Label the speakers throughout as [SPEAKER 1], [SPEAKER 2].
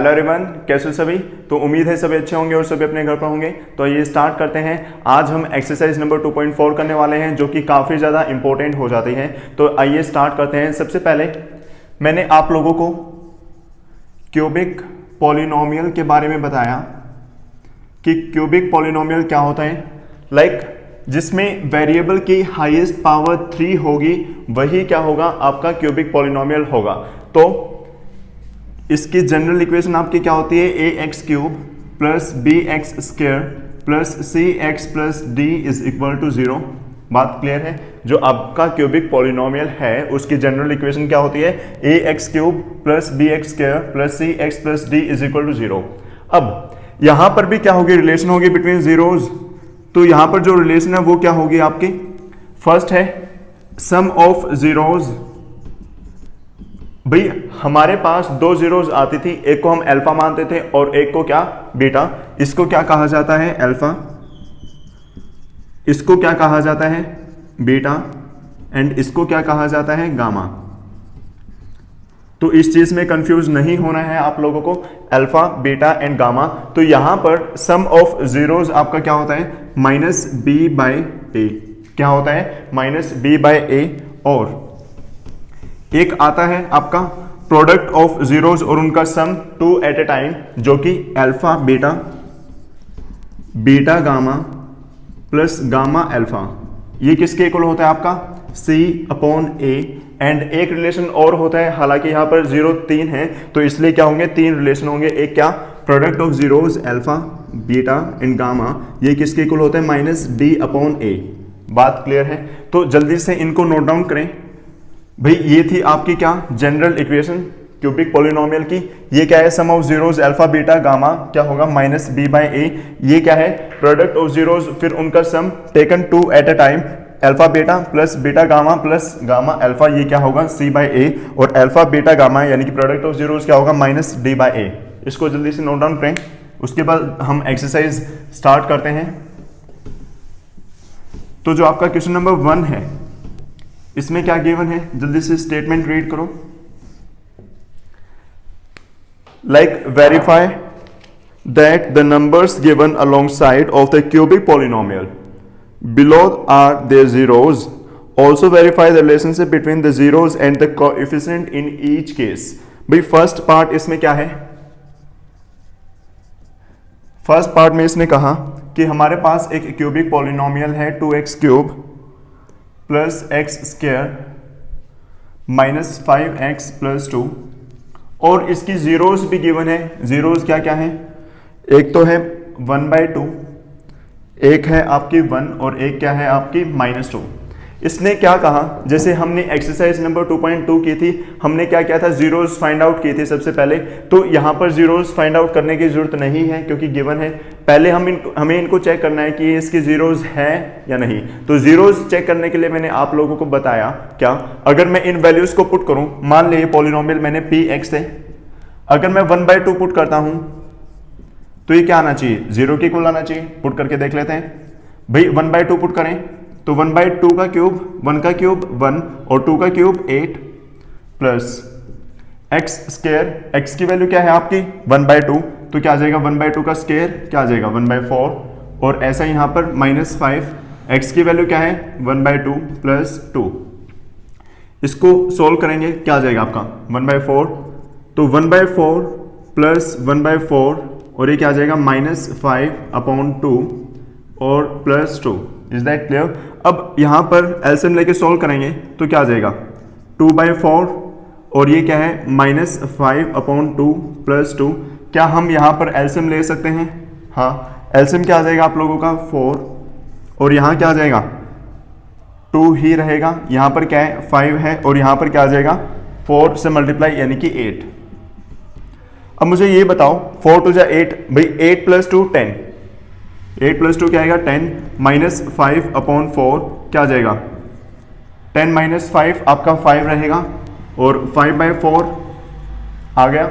[SPEAKER 1] Hello everyone, कैसे हो सभी। तो उम्मीद है सभी अच्छे होंगे और सभी अपने घर पर होंगे। तो ये स्टार्ट करते हैं। आज हम एक्सरसाइज नंबर 2.4 करने वाले हैं जो कि काफ़ी ज़्यादा इंपॉर्टेंट हो जाती है। तो आइए स्टार्ट करते हैं। सबसे पहले मैंने आप लोगों को क्यूबिक पॉलिनोमियल के बारे में बताया कि क्यूबिक पॉलिनोमियल क्या होता है। जिसमें वेरिएबल की हाईएस्ट पावर 3 होगी वही क्या होगा, आपका क्यूबिक पॉलिनोमियल होगा। तो इसकी जनरल इक्वेशन आपकी क्या होती है, a x cube plus b x square plus c x plus d is equal to 0। बात क्लियर है। जो आपका क्यूबिक पॉलिनोमियल है उसकी जनरल इक्वेशन क्या होती है, a x cube plus b x square plus c x plus d is equal to 0। अब यहां पर भी क्या होगी, रिलेशन होगी बिटवीन जीरोज। तो यहां पर जो रिलेशन है वो क्या होगी आपकी, फर्स्ट है सम ऑफ जीरोज। भाई हमारे पास दो जीरोज आती थी, एक को हम अल्फा मानते थे और एक को क्या, बीटा। इसको क्या कहा जाता है, अल्फा। इसको क्या कहा जाता है, बीटा। एंड इसको क्या कहा जाता है, गामा। तो इस चीज में कंफ्यूज नहीं होना है आप लोगों को, अल्फा बीटा एंड गामा। तो यहां पर सम ऑफ जीरोज आपका क्या होता है, माइनस बी बाय ए। क्या होता है, माइनस बी बाय ए। और एक आता है आपका प्रोडक्ट ऑफ जीरोज और उनका सम 2 एट ए टाइम, जो कि alpha beta, beta gamma plus gamma alpha. ये किसके इक्वल होता है आपका, सी अपॉन ए। एंड एक रिलेशन और होता है, हालांकि यहां पर 0 3 है तो इसलिए क्या होंगे, 3 रिलेशन होंगे। एक क्या, product of zeros alpha beta and gamma, ये किसके इक्वल होता है, माइनस डी अपॉन ए। बात क्लियर है। तो जल्दी से इनको नोट डाउन करें। भाई ये थी आपकी क्या, जनरल इक्वेशन क्यूबिक पॉलिनोमियल की। ये क्या है, sum of zeros alpha beta gamma क्या होगा, माइनस बी बाय ए। ये क्या है, प्रोडक्ट ऑफ जीरोज फिर उनका sum taken 2 at a time, alpha beta plus beta gamma plus gamma alpha, ये क्या होगा, सी बाय ए। और अल्फा बीटा गामा यानी कि प्रोडक्ट ऑफ जीरोज क्या होगा, माइनस डी बाय ए। इसको जल्दी से नोट डाउन करें। उसके बाद हम एक्सरसाइज स्टार्ट करते हैं। तो जो आपका क्वेश्चन नंबर 1 है इसमें क्या गिवन है, जल्दी से स्टेटमेंट रीड करो। Verify that the numbers given alongside of the cubic polynomial below are their zeros. Also verify the relationship between the zeros and the coefficient in each case. भाई first part इसमें क्या है, first part में इसने कहा कि हमारे पास एक क्यूबिक पॉलिनोमियल है 2x cube plus x square minus 5x plus 2 और इसकी जीरोस भी गिवन है। जीरोस क्या क्या है, एक तो है 1/2, एक है आपकी 1 और एक क्या है आपकी -2। इसने क्या कहा, जैसे हमने एक्सरसाइज नंबर 2.2 की थी, हमने क्या किया था, जीरोस फाइंड आउट की थी सबसे पहले। तो यहां पर जीरोस फाइंड आउट करने की जरूरत नहीं है क्योंकि गिवन है। पहले हमें इनको चेक करना है कि इसके जीरोस हैं या नहीं। तो जीरोस चेक करने के लिए मैंने आप लोगों को बताया क्या, अगर मैं इन वैल्यूज को पुट करूं, मान लीजिए पॉलिनोमियल मैंने पी एक्स है, अगर मैं 1/2 पुट करता हूं तो ये क्या आना चाहिए, 0 के इक्वल आना चाहिए। पुट करके देख लेते हैं। भाई 1/2 पुट करें तो 1/2 का क्यूब, 1 का क्यूब 1 और 2 का cube 8 plus x square, x की वैल्यू क्या है आपकी 1/2, तो क्या आ जाएगा 1/2 का स्क्वायर क्या आ जाएगा 1/4। और ऐसा यहाँ पर -5, एक्स की वैल्यू क्या है 1/2 प्लस 2। इसको सोल्व करेंगे क्या आ जाएगा आपका 1/4। तो 1/4 प्लस 1/4 और ये क्या आ जाएगा -5/2 और प्लस 2। Is that clear. अब यहां पर एलसीएम लेके सोल्व करेंगे तो क्या आ जाएगा 2/4 और ये क्या है -5/2 प्लस 2। क्या हम यहां पर एलसीएम ले सकते हैं, हाँ। एलसीएम क्या आ जाएगा आप लोगों का 4 और यहां क्या आ जाएगा 2 ही रहेगा। यहां पर क्या है 5 है और यहां पर क्या आ जाएगा 4 से मल्टीप्लाई यानी कि 8। अब मुझे ये बताओ 4 2 जा 8, भाई 8 प्लस 2 10, 8 प्लस 2 क्या आएगा 10 -5/4 क्या आ जाएगा 10 - 5 आपका 5 रहेगा और 5/4 आ गया।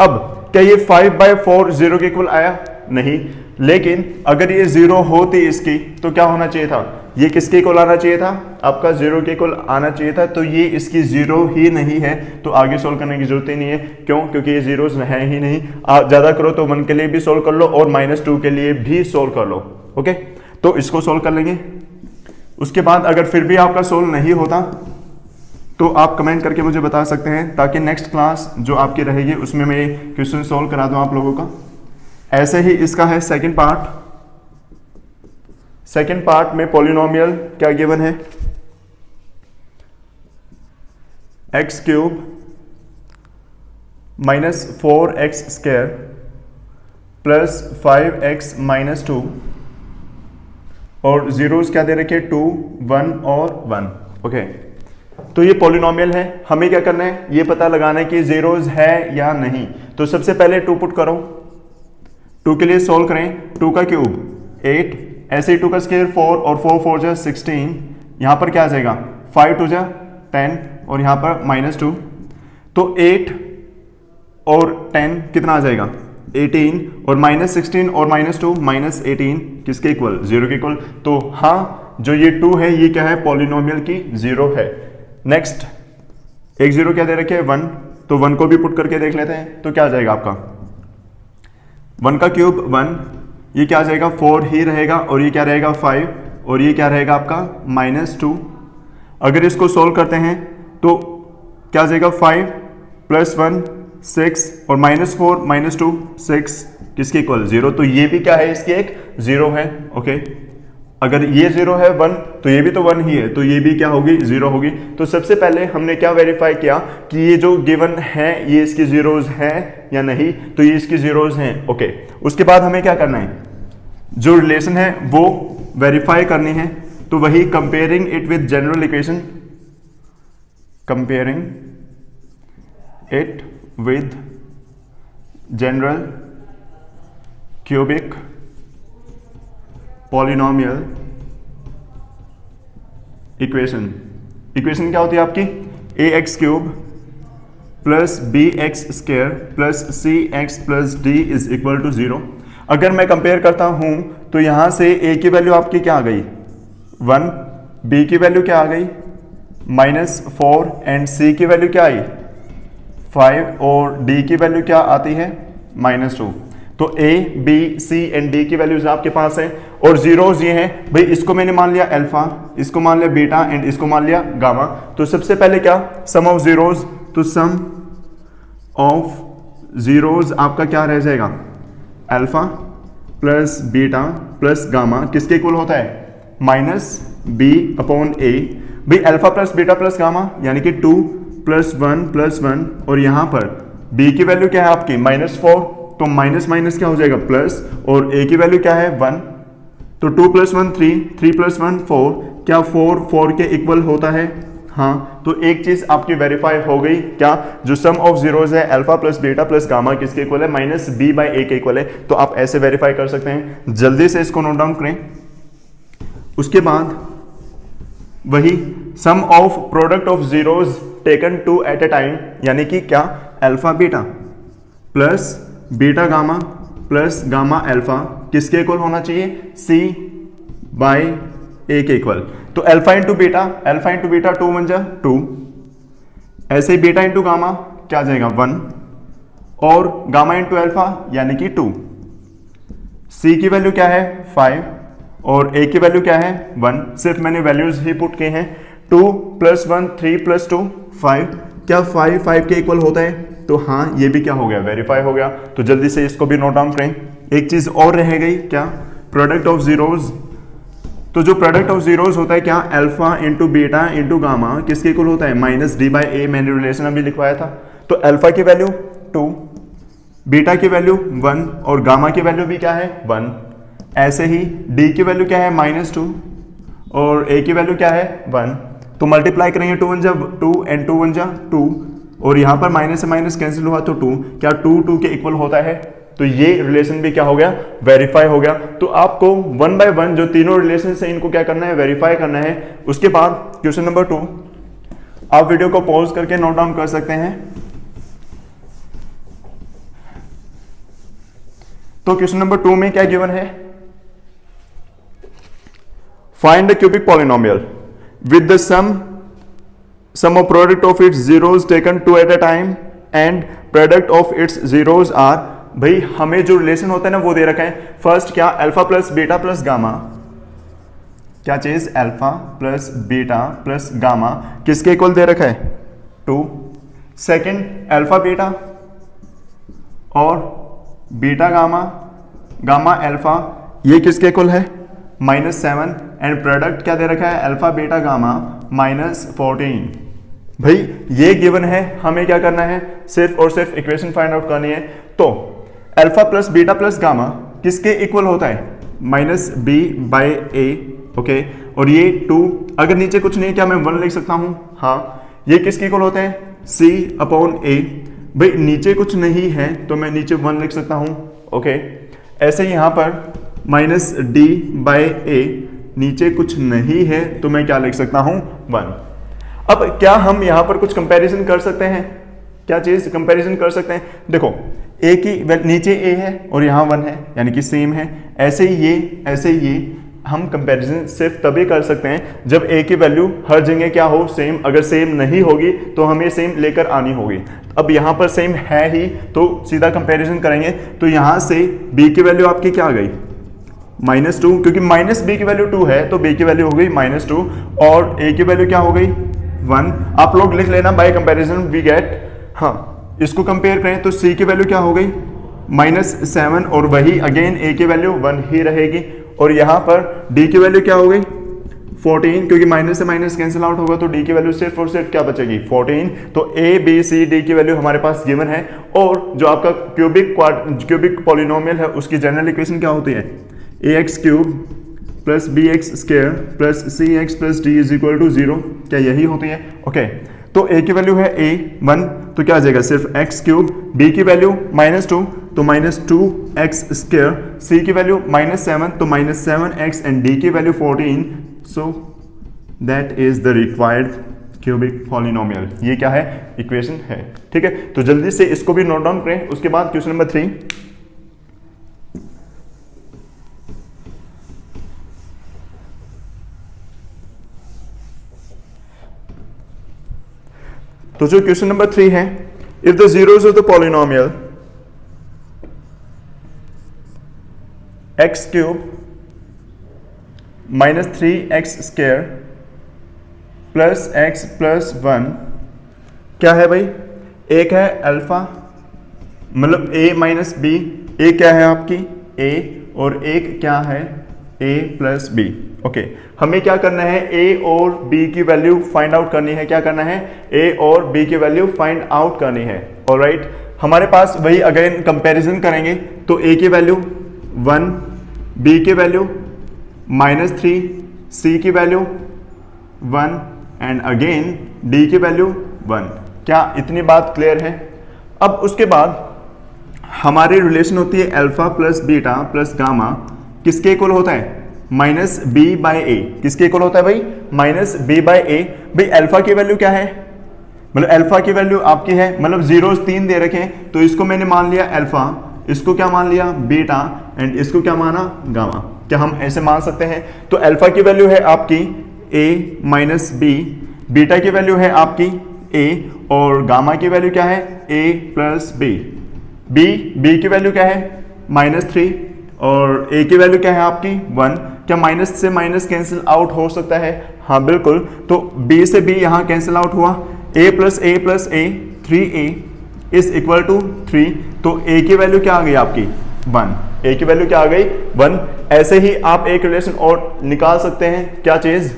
[SPEAKER 1] अब क्या ये 5/4 0 के इक्वल आया, नहीं। लेकिन अगर ये 0 होती इसकी तो क्या होना चाहिए था, ये किसके इक्वल आना चाहिए था, आपका 0 के इक्वल आना चाहिए था, तो ये इसकी 0 ही नहीं है, तो आगे सोल्व करने की जरूरत ही नहीं है। क्यों? क्योंकि ये जीरोस है ही नहीं। आप ज़्यादा करो तो 1 के लिए भी सोल्व कर लो और -2 के लिए भी सोल्व कर लो। ओके, तो इसको सोल्व कर लेंगे। उसके बाद अगर फिर भी आपका सोल्व नहीं होता तो आप कमेंट करके मुझे बता सकते हैं, ताकि नेक्स्ट क्लास जो आपकी रहेगी उसमें मैं क्वेश्चन सोल्व करा दूं आप लोगों का। ऐसे ही इसका है सेकंड पार्ट। सेकंड पार्ट में पॉलिनोमियल क्या गिवन है, x cube -4x² plus 5x - 2 और जीरोस क्या दे रखे, 2, 1 और 1। ओके, तो ये पॉलिनोमियल है, हमें क्या करना है, ये पता लगाना है कि जीरोस है या नहीं। तो सबसे पहले 2 पुट करो, 2 के लिए सोल्व करें। 2 का क्यूब 8, ऐसे ही 2 का स्क्वायर 4 और 4 4 जा 16, यहाँ पर क्या आ जाएगा 5 2 जा 10 और यहाँ पर -2, तो 8 और 10 कितना आ जाएगा 18 और -16 और -2 -18 किसके इक्वल, 0 के इक्वल। तो हाँ, जो ये 2 है ये क्या है, पॉलिनोमियल की 0 है। नेक्स्ट, एक 0 क्या दे रखे है 1, तो 1 को भी पुट करके देख लेते हैं। तो क्या आ जाएगा आपका 1 का क्यूब 1, ये क्या आ जाएगा 4 ही रहेगा, और ये क्या रहेगा 5, और ये क्या रहेगा आपका -2। अगर इसको सोल्व करते हैं तो क्या आ जाएगा 5 + 1 6 और -4 -2 6 किसके इक्वल 0। तो ये भी क्या है, इसकी एक 0 है। ओके, अगर ये 0 है 1 तो ये भी तो 1 ही है, तो ये भी क्या होगी 0 होगी। तो सबसे पहले हमने क्या वेरीफाई किया कि ये जो गिवन है ये इसकी जीरोज है या नहीं, तो ये इसकी जीरोज हैं। ओके, उसके बाद हमें क्या करना है, जो रिलेशन है वो वेरीफाई करनी है। तो वही comparing it with general equation, comparing it with general cubic polynomial equation. Equation क्या होती है आपकी, ax³ plus bx² plus cx plus d is equal to 0। अगर मैं कंपेयर करता हूं तो यहां से a की वैल्यू आपकी क्या आ गई 1, b की वैल्यू क्या आ गई -4 एंड c की वैल्यू क्या आई 5 और d की वैल्यू क्या आती है -2। तो a, b, c and d की वैल्यूज आपके पास है, और जीरोज ये हैं भाई, इसको मैंने मान लिया अल्फा, इसको मान लिया बीटा एंड इसको मान लिया गामा। तो सबसे पहले क्या, सम ऑफ जीरोज, तो सम ऑफ जीरोज आपका क्या रह जाएगा alpha plus beta plus gamma किसके इक्वल होता है -b/a। भाई alpha plus beta plus gamma यानी कि 2 + 1 और यहां पर b की वैल्यू क्या है आपकी -4, तो माइनस माइनस क्या हो जाएगा प्लस, और a की वैल्यू क्या है 1, तो 2 + 1 3, 3 + 1 4, क्या 4 के इक्वल होता है, हाँ। तो एक चीज आपकी वेरीफाई हो गई, क्या, जो सम ऑफ जीरोज है alpha plus beta plus gamma किसके इक्वल है -b/a के इक्वल है। तो आप ऐसे वेरीफाई कर सकते हैं, जल्दी से इसको नोट डाउन करें। उसके बाद वही sum of product of zeros taken 2 at a time, यानी कि क्या alpha beta plus beta gamma plus gamma alpha किसके इक्वल होना चाहिए c/a के इक्वल। तो अल्फा इंटू बीटा 2 1 जा 2, ऐसे ही बीटा इंटू गामा क्या आ जाएगा 1 और गामा इंटू अल्फा यानी कि 2। c की वैल्यू क्या है 5 और a की वैल्यू क्या है 1, सिर्फ मैंने वैल्यूज ही पुट किए हैं। 2 + 1 3 + 2 5, क्या 5 के इक्वल होता है, तो हाँ ये भी क्या हो गया वेरीफाई हो गया। तो जल्दी से इसको भी नोट डाउन करें। एक चीज और रह गई, क्या, प्रोडक्ट ऑफ जीरोज। तो जो प्रोडक्ट ऑफ जीरोज होता है क्या, alpha into beta into gamma किसके इक्वल होता है -d/a, मैंने रिलेशन अभी लिखवाया था। तो अल्फा की वैल्यू 2, बीटा की वैल्यू 1 और गामा की वैल्यू भी क्या है 1। ऐसे ही d की वैल्यू क्या है -2 और a की वैल्यू क्या है 1। तो मल्टीप्लाई करेंगे 2 1 जा 2 एंड 2 1 जा 2, और यहां पर माइनस से माइनस कैंसिल हुआ तो 2, क्या 2 के इक्वल होता है। तो ये रिलेशन भी क्या हो गया वेरीफाई हो गया। तो आपको 1 बाय 1 जो तीनों रिलेशन है इनको क्या करना है वेरीफाई करना है। उसके बाद क्वेश्चन नंबर 2, आप वीडियो को पॉज करके नोट डाउन कर सकते हैं। तो क्वेश्चन नंबर 2 में क्या गिवन है, find the cubic polynomial with the sum of product of its zeros taken two at a time and product of its zeros are, भाई हमें जो रिलेशन होता है ना वो दे रखा है। फर्स्ट क्या, alpha plus beta plus gamma, क्या चीज, alpha plus beta plus gamma किसके इक्वल दे रखा है, 2। सेकंड अल्फा बीटा और बीटा गामा, गामा अल्फा, ये किसके इक्वल है, -7। एंड प्रोडक्ट क्या दे रखा है, अल्फा बीटा गामा -14। भाई ये गिवन है, हमें क्या करना है, सिर्फ और सिर्फ इक्वेशन फाइंड आउट करनी है। तो alpha plus beta plus gamma किसके इक्वल होता है, -b/a, ओके। और ये 2, अगर नीचे कुछ नहीं क्या मैं 1 लिख सकता हूं, हाँ। ये किसके इक्वल होते हैं, c/a। भाई नीचे कुछ नहीं है तो मैं नीचे 1 लिख सकता हूं, ओके। ऐसे ही यहां पर -d/a, नीचे कुछ नहीं है तो मैं क्या लिख सकता हूं, 1। अब क्या हम यहां पर कुछ कंपैरिजन कर सकते हैं, क्या चीज कंपैरिजन कर सकते हैं, देखो a की नीचे a है और यहां 1 है, यानी कि सेम है। ऐसे ही ये, ऐसे ही ये, हम कंपैरिजन सिर्फ तभी कर सकते हैं जब a की वैल्यू हर जगह क्या हो, सेम। अगर सेम नहीं होगी तो हमें सेम लेकर आनी होगी। अब यहाँ पर सेम है ही तो सीधा कंपैरिजन करेंगे। तो यहाँ से b की वैल्यू आपकी क्या आ गई, -2, क्योंकि -b की वैल्यू 2 है तो b की वैल्यू हो गई -2 और a की वैल्यू क्या हो गई, 1। आप लोग लिख लेना बाय कंपैरिजन वी गेट, हाँ। इसको कंपेयर करें तो c की वैल्यू क्या हो गई, -7 और वही अगेन a की वैल्यू 1 ही रहेगी। और यहाँ पर d की वैल्यू क्या हो गई, 14, क्योंकि माइनस से माइनस कैंसिल आउट होगा तो d की वैल्यू सिर्फ और सिर्फ क्या बचेगी, 14। तो a b c d की वैल्यू हमारे पास गिवन है। और जो आपका क्यूबिक पॉलिनोमियल है उसकी जनरल इक्वेशन क्या होती है, ax³ plus bx² plus cx plus d is equal to 0, क्या यही होती है, ओके। तो a की वैल्यू है a1 तो क्या आ जाएगा, सिर्फ x³, b की वैल्यू -2 तो -2x², c की वैल्यू -7 तो -7x एंड d की value 14। So that is the required cubic polynomial. ये क्या है, इक्वेशन है, ठीक है। तो जल्दी से इसको भी नोट डाउन करें। उसके बाद क्वेश्चन नंबर 3, तो जो क्वेश्चन नंबर 3 है, if the zeros of the polynomial x³ -3x² plus x plus 1 क्या है भाई, एक है अल्फा, मतलब a माइनस बी, एक क्या है आपकी a और एक क्या है a प्लस बी, ओके। हमें क्या करना है, a और b की वैल्यू फाइंड आउट करनी है। क्या करना है, a और b की वैल्यू फाइंड आउट करनी है, ऑलराइट। हमारे पास वही अगेन कंपैरिजन करेंगे तो a की वैल्यू 1, b की वैल्यू -3, c की वैल्यू 1 एंड अगेन d की वैल्यू 1। क्या इतनी बात क्लियर है। अब उसके बाद हमारी रिलेशन होती है alpha plus beta plus gamma किसके इक्वल होता है, -b/a। किसके इक्वल होता है भाई, -b/a। भाई अल्फा की वैल्यू क्या है, मतलब अल्फा की वैल्यू आपकी है, मतलब जीरोस 3 दे रखे हैं तो इसको मैंने मान लिया अल्फा, इसको क्या मान लिया बीटा एंड इसको क्या माना गामा। क्या हम ऐसे मान सकते हैं। तो अल्फा की वैल्यू है आपकी a माइनस बी, बीटा की वैल्यू है आपकी a और गामा की वैल्यू क्या है a प्लस बी। b की वैल्यू क्या है -3 और a की वैल्यू क्या है आपकी 1। क्या माइनस से माइनस कैंसिल आउट हो सकता है, हाँ बिल्कुल। तो b से b यहाँ कैंसिल आउट हुआ, a plus a 3a is equal to 3। तो a की वैल्यू क्या आ गई आपकी 1, a की वैल्यू क्या आ गई 1। ऐसे ही आप एक रिलेशन और निकाल सकते हैं, क्या चीज,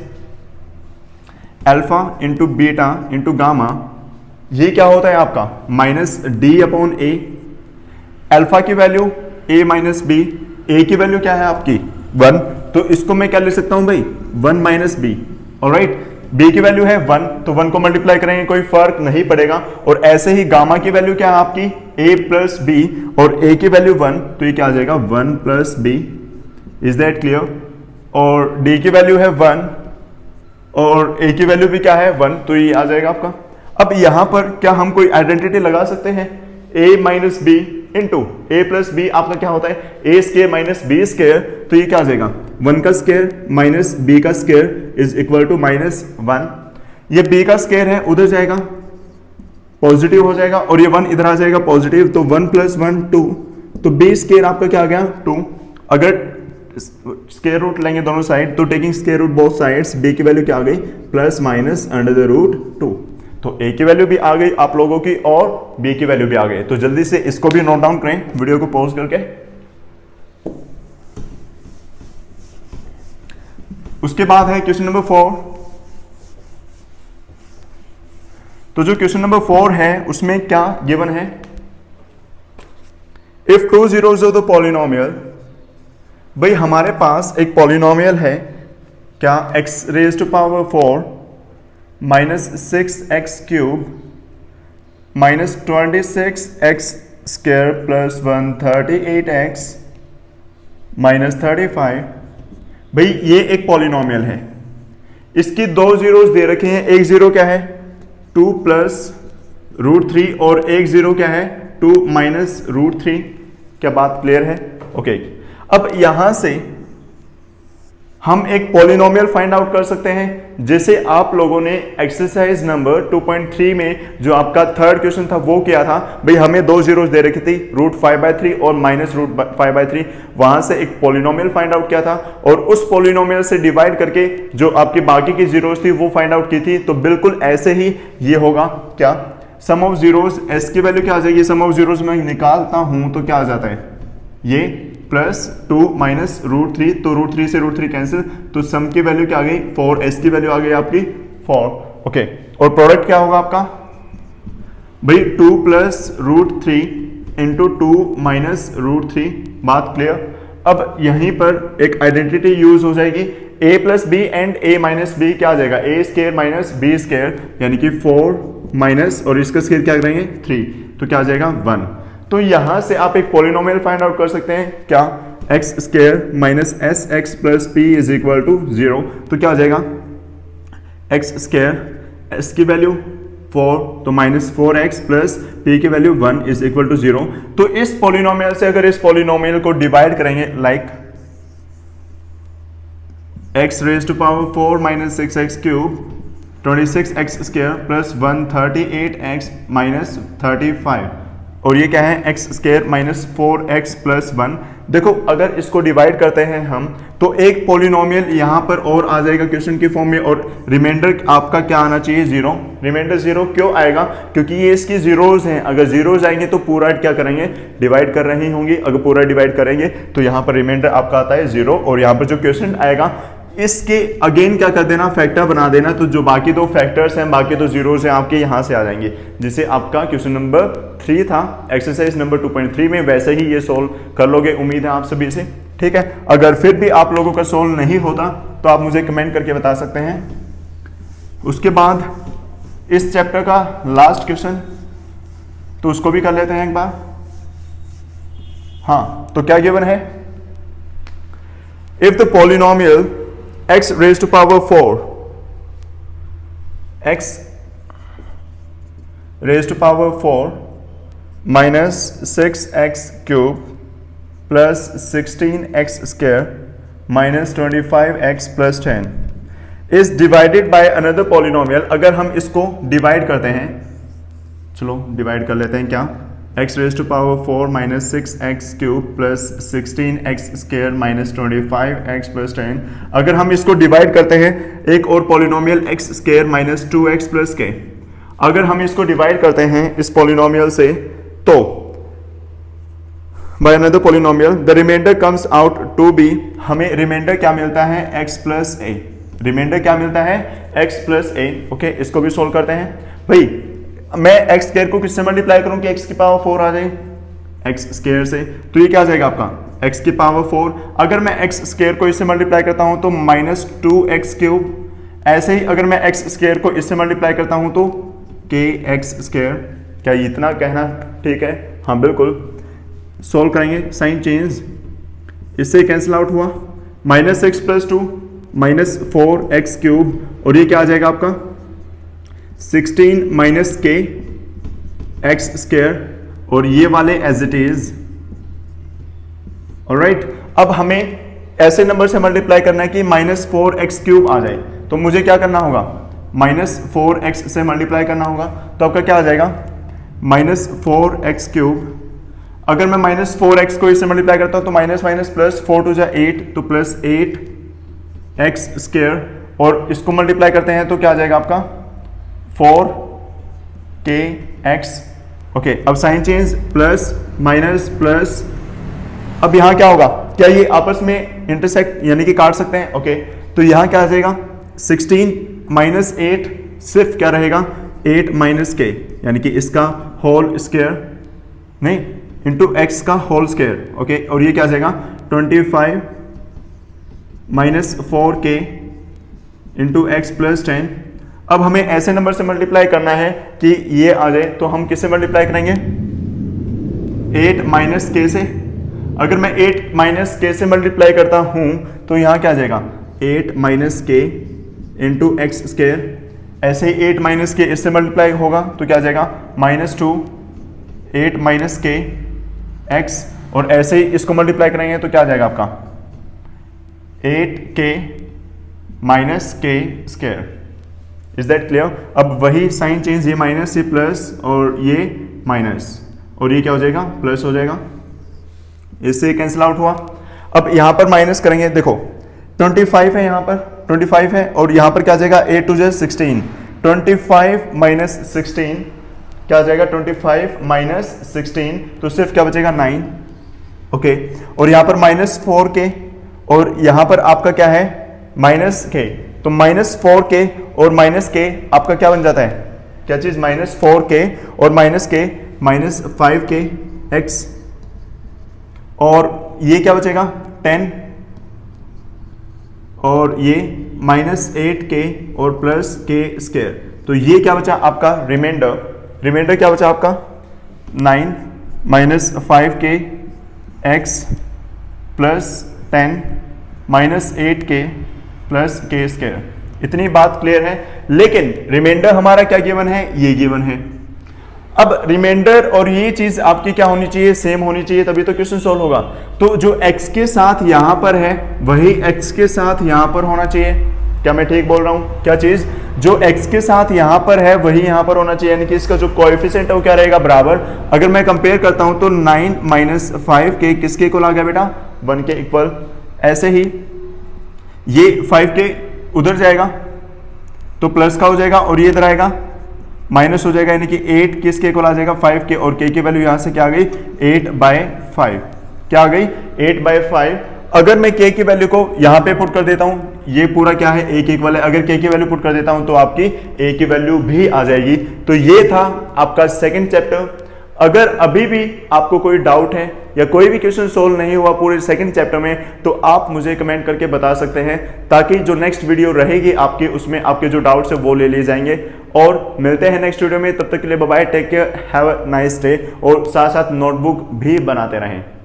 [SPEAKER 1] alpha into beta into gamma, ये क्या होता है आपका -d/a। अल्फा की value a minus B, a की वैल्यू क्या है आपकी 1, तो इसको मैं क्या लिख सकता हूं भाई 1 माइनस बी, ऑलराइट। b की वैल्यू है 1 तो 1 को मल्टीप्लाई करेंगे कोई फर्क नहीं पड़ेगा। और ऐसे ही गामा की वैल्यू क्या है आपकी a प्लस बी और a की वैल्यू 1 तो ये क्या आ जाएगा 1 plus B. Is that clear. और d की वैल्यू है 1 और a की वैल्यू भी क्या है 1 तो ये आ जाएगा आपका। अब यहां पर क्या हम कोई आइडेंटिटी लगा सकते हैं, a minus B into A plus B आपका क्या होता है A square minus B square, तो ये क्या आ जाएगा 1 का स्केयर माइनस बी का स्केयर इज इक्वल टू -1। ये बी का स्केयर है उधर जाएगा पॉजिटिव हो जाएगा और ये 1 इधर आ जाएगा पॉजिटिव, तो 1 + 1 2, तो बी स्केयर आपका क्या आ गया 2। अगर स्केयर रूट लेंगे दोनों साइड तो taking square root both sides B की वैल्यू क्या आ गई +- √2। तो ए की वैल्यू भी आ गई आप लोगों की और बी की वैल्यू भी आ गई। तो जल्दी से इसको भी नोट डाउन करें वीडियो को पॉज करके। उसके बाद है क्वेश्चन नंबर 4। तो जो क्वेश्चन नंबर 4 है उसमें क्या गिवन है, if 2 zeros of the polynomial, भाई हमारे पास एक पॉलिनोमियल है क्या x⁻⁴ -6x³ -26x² + 138x -35। भाई ये एक पॉलिनोमियल है, इसकी 2 जीरोस दे रखे हैं, एक जीरो क्या है 2 + √3 और एक जीरो क्या है 2 - √3। क्या बात क्लियर है? ओके अब यहां से हम एक पॉलिनोमियल फाइंड आउट कर सकते हैं, जैसे आप लोगों ने एक्सरसाइज नंबर 2.3 में जो आपका थर्ड क्वेश्चन था वो किया था। भाई हमें 2 जीरोस दे रखी थी √5/3 और -√5/3, वहां से एक पॉलिनोमियल फाइंड आउट किया था और उस पॉलिनोमियल से डिवाइड करके जो आपकी बाकी की जीरोस थी वो फाइंड आउट की थी। तो बिल्कुल ऐसे ही ये होगा, क्या सम ऑफ जीरोस, एस की वैल्यू क्या आ जाएगी, सम ऑफ जीरोस में निकालता हूं तो क्या आ जाता है ये +2 - √3, तो √3 से √3 कैंसिल, तो सम की वैल्यू क्या आ गई 4, एस की वैल्यू आ गई आपकी 4। ओके और प्रोडक्ट क्या होगा आपका भाई 2 + √3 × 2 - √3। बात क्लियर? अब यहीं पर एक आइडेंटिटी यूज हो जाएगी, a + b and a - b क्या आ जाएगा a² - b², यानी कि 4 माइनस और इसका स्केयर क्या करेंगे 3, तो क्या आ जाएगा 1। तो यहां से आप एक पॉलिनोमियल फाइंड आउट कर सकते हैं, क्या x² - sx + p = 0, तो क्या आ जाएगा x², s की वैल्यू 4 तो -4x + p की वैल्यू 1 = 0। तो इस पॉलिनोमियल से अगर इस पॉलिनोमियल को डिवाइड करेंगे like x⁻⁴ - 6x³ 26x² + 138x -35, और ये क्या है x² - 4x + 1। देखो अगर इसको डिवाइड करते हैं हम तो एक पॉलिनोमियल यहां पर और आ जाएगा क्वेश्चन की फॉर्म में, और रिमाइंडर आपका क्या आना चाहिए 0। रिमाइंडर 0 क्यों आएगा, क्योंकि ये इसकी जीरोज हैं, अगर जीरोज आएंगे तो पूरा क्या करेंगे डिवाइड कर रही होंगी, अगर पूरा डिवाइड करेंगे तो यहां पर रिमाइंडर आपका आता है 0, और यहां पर जो क्वेश्चन आएगा इसके अगेन क्या कर देना फैक्टर बना देना, तो जो बाकी दो फैक्टर्स हैं बाकी दो जीरोस हैं आपके यहां से आ जाएंगे, जिसे आपका क्वेश्चन नंबर 3 था एक्सरसाइज नंबर 2.3 में, वैसे ही ये सोल्व कर लोगे उम्मीद है आप सभी से। ठीक है, अगर फिर भी आप लोगों का सोल्व नहीं होता तो आप मुझे कमेंट करके बता सकते हैं। उसके बाद इस चैप्टर का लास्ट क्वेश्चन तो उसको भी कर लेते हैं एक बार। हाँ, तो क्या गिवन है, if the polynomial x⁻⁴ -6x³ + 16x² -25x + 10 is divided by another polynomial. अगर हम इसको डिवाइड करते हैं, चलो डिवाइड कर लेते हैं, क्या x⁻⁴ -6x³ + 16x² -25x + 10, अगर हम इसको डिवाइड करते हैं एक और पॉलिनोमियल x² - 2x + k, अगर हम इसको डिवाइड करते हैं इस पॉलिनोमियल से तो by another polynomial the remainder comes out to be, हमें रिमाइंडर क्या मिलता है x + a, रिमाइंडर क्या मिलता है x + a। ओके, इसको भी सोल्व करते हैं। भाई मैं x² को किससे मल्टीप्लाई करूं कि x⁻⁴ आ जाए x² से, तो ये क्या आ जाएगा आपका x⁻⁴। अगर मैं x² को इससे मल्टीप्लाई करता हूं तो -2x³, ऐसे ही अगर मैं x² को इससे मल्टीप्लाई करता हूं तो kx²। क्या इतना कहना ठीक है? हाँ बिल्कुल। सोल्व करेंगे, साइन चेंज, इससे कैंसिल आउट हुआ, -6 + 2 -4x³ और ये क्या आ जाएगा आपका 16 - k x² और ये वाले एज इट इज। ऑलराइट, अब हमें ऐसे नंबर से मल्टीप्लाई करना है कि -4x³ आ जाए। तो मुझे क्या करना होगा, -4x से मल्टीप्लाई करना होगा। तो आपका क्या आ जाएगा, -4x³। अगर मैं -4x को इससे मल्टीप्लाई करता हूं तो माइनस माइनस प्लस, 4 टू जा 8, तो +8x²। और इसको मल्टीप्लाई करते हैं तो क्या आ जाएगा आपका 4kx। ओके, अब sign change, plus minus plus. अब यहां क्या होगा, क्या ये आपस में इंटरसेक्ट यानी कि काट सकते हैं? ओके, तो यहां क्या आ जाएगा 16 - 8 सिर्फ क्या रहेगा 8 - k, यानी कि इसका होल स्क्वायर नहीं इंटू x का होल स्क्वायर। ओके, और ये क्या आ जाएगा 25 - 4k इंटू x + 10। अब हमें ऐसे नंबर से मल्टीप्लाई करना है कि ये आ जाए, तो हम किससे मल्टीप्लाई करेंगे 8 - k से। अगर मैं 8 - k से मल्टीप्लाई करता हूं तो यहां क्या आ जाएगा 8 - k इंटू x²। ऐसे ही 8 - k इससे मल्टीप्लाई होगा तो क्या आ जाएगा -2 8 - k x। और ऐसे ही इसको मल्टीप्लाई करेंगे तो क्या आ जाएगा आपका 8k - k²। Is that clear? अब वही साइन चेंज, ये माइनस से प्लस और ये माइनस, और ये क्या हो जाएगा प्लस हो जाएगा, इससे कैंसिल आउट हुआ। अब यहां पर माइनस करेंगे, देखो 25 है, यहां पर 25 है, और यहां पर क्या आ जाएगा 8 टू 16, 25 - 16 क्या आ जाएगा 25 - 16, तो सिर्फ क्या बचेगा 9। ओके, और यहां पर -4k, और यहां पर आपका क्या है -k, तो -4k और -k आपका क्या बन जाता है, क्या चीज -4k और -k -5kx, और ये क्या बचेगा 10, और ये -8k और +k²। तो ये क्या बचा आपका रिमाइंडर क्या बचा आपका 9 - 5kx + 10 -8k +k²। इतनी बात क्लियर है। लेकिन रिमाइंडर हमारा क्या गिवन है, ये गिवन है। अब रिमाइंडर और ये चीज आपकी क्या होनी चाहिए, सेम होनी चाहिए, तभी तो क्वेश्चन सोल्व होगा। तो जो x के साथ यहां पर है वही x के साथ यहां पर होना चाहिए। क्या मैं ठीक बोल रहा हूं? क्या चीज, जो x के साथ यहां पर है वही यहां पर होना चाहिए, यानी कि इसका जो कोएफिशिएंट है वो क्या रहेगा बराबर। अगर मैं कंपेयर करता हूं तो 9 - 5k किसके इक्वल आ गया बेटा 1 के इक्वल। ऐसे ही ये 5k उधर जाएगा तो प्लस का हो जाएगा, और ये इधर आएगा माइनस हो जाएगा, यानी कि 8 किसके इक्वल आ जाएगा 5k, और k की वैल्यू यहां से क्या आ गई 8/5। क्या आ गई 8/5। अगर मैं k की वैल्यू को यहां पे पुट कर देता हूं, ये पूरा क्या है a के इक्वल है, अगर k की वैल्यू पुट कर देता हूं तो आपकी a की वैल्यू भी आ जाएगी। तो ये था आपका सेकंड चैप्टर। अगर अभी भी आपको कोई डाउट है या कोई भी क्वेश्चन सोल्व नहीं हुआ पूरे सेकंड चैप्टर में, तो आप मुझे कमेंट करके बता सकते हैं, ताकि जो नेक्स्ट वीडियो रहेगी आपके, उसमें आपके जो डाउट्स है वो ले लिए जाएंगे। और मिलते हैं नेक्स्ट वीडियो में, तब तक के लिए bye bye, take care, have a nice day. और साथ साथ नोटबुक भी बनाते रहें।